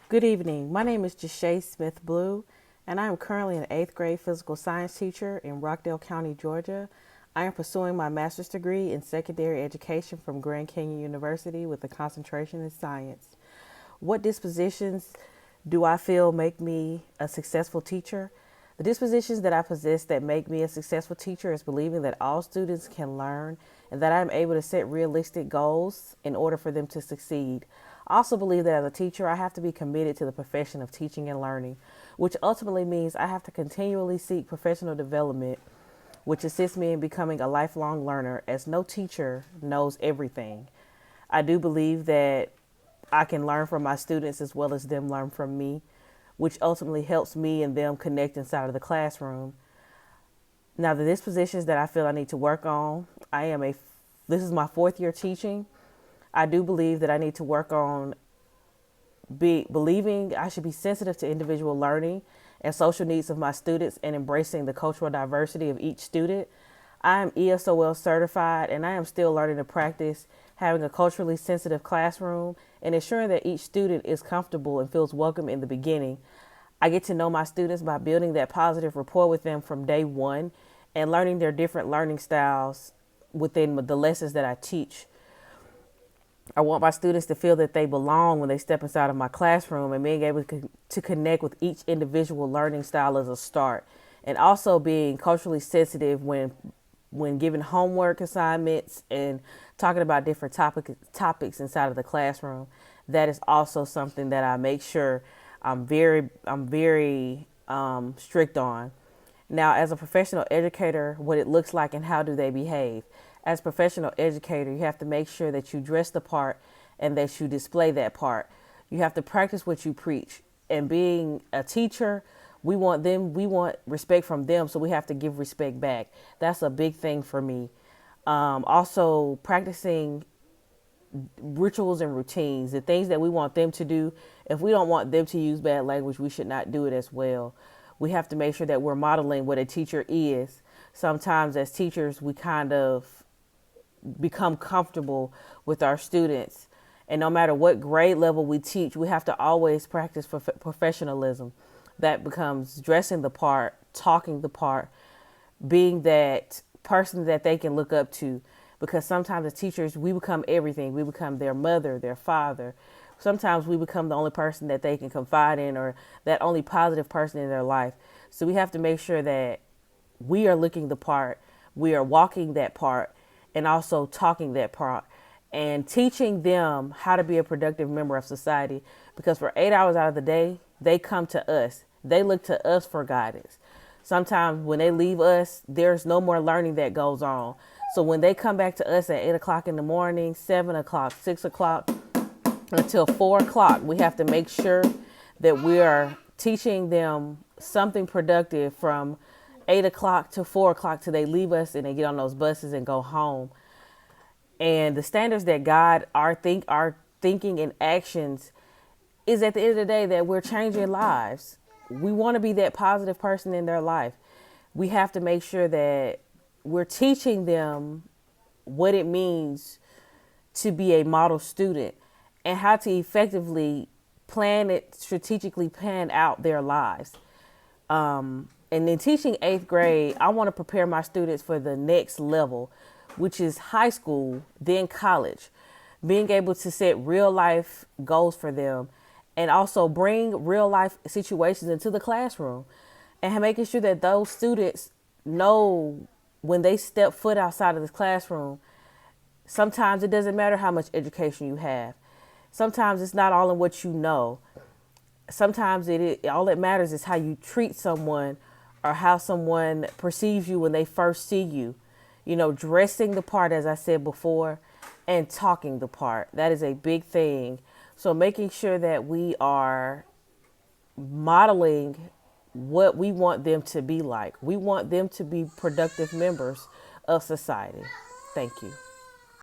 Good evening. My name is Jashay Smith Blue, and I am currently an 8th grade physical science teacher in Rockdale County, Georgia. I am pursuing my master's degree in secondary education from Grand Canyon University with a concentration in science. What dispositions do I feel make me a successful teacher? The dispositions that I possess that make me a successful teacher is believing that all students can learn and that I am able to set realistic goals in order for them to succeed. I also believe that as a teacher, I have to be committed to the profession of teaching and learning, which ultimately means I have to continually seek professional development, which assists me in becoming a lifelong learner, as no teacher knows everything. I do believe that I can learn from my students as well as them learn from me, which ultimately helps me and them connect inside of the classroom. Now, the dispositions that I feel I need to work on, this is my 4th year teaching. I do believe that I need to work on believing I should be sensitive to individual learning and social needs of my students and embracing the cultural diversity of each student. I am ESOL certified and I am still learning to practice having a culturally sensitive classroom and ensuring that each student is comfortable and feels welcome in the beginning. I get to know my students by building that positive rapport with them from day one and learning their different learning styles within the lessons that I teach. I want my students to feel that they belong when they step inside of my classroom, and being able to connect with each individual learning style as a start, and also being culturally sensitive when giving homework assignments and talking about different topics inside of the classroom. That is also something that I make sure I'm very strict on. Now, as a professional educator, what it looks like and how do they behave. As a professional educator, you have to make sure that you dress the part and that you display that part. You have to practice what you preach. And being a teacher, we want respect from them, so we have to give respect back. That's a big thing for me. Also, practicing rituals and routines, the things that we want them to do. If we don't want them to use bad language, we should not do it as well. We have to make sure that we're modeling what a teacher is. Sometimes as teachers, we kind of become comfortable with our students. And no matter what grade level we teach, we have to always practice professionalism. That becomes dressing the part, talking the part, being that person that they can look up to. Because sometimes as teachers, we become everything. We become their mother, their father. Sometimes we become the only person that they can confide in or that only positive person in their life. So we have to make sure that we are looking the part, we are walking that part, and also talking that part and teaching them how to be a productive member of society. Because for 8 hours out of the day, they come to us. They look to us for guidance. Sometimes when they leave us, there's no more learning that goes on. So when they come back to us at 8 o'clock in the morning, 7 o'clock, 6 o'clock, until 4 o'clock, we have to make sure that we are teaching them something productive from 8 o'clock to 4 o'clock till they leave us and they get on those buses and go home. And the standards that guide our thinking and actions is at the end of the day that we're changing lives. We want to be that positive person in their life. We have to make sure that we're teaching them what it means to be a model student and how to effectively strategically plan out their lives. And then teaching 8th grade, I want to prepare my students for the next level, which is high school, then college. Being able to set real life goals for them and also bring real life situations into the classroom and making sure that those students know when they step foot outside of the classroom, sometimes it doesn't matter how much education you have. Sometimes it's not all in what you know. Sometimes all that matters is how you treat someone or how someone perceives you when they first see you. You know, dressing the part, as I said before, and talking the part. That is a big thing. So making sure that we are modeling what we want them to be like. We want them to be productive members of society. Thank you.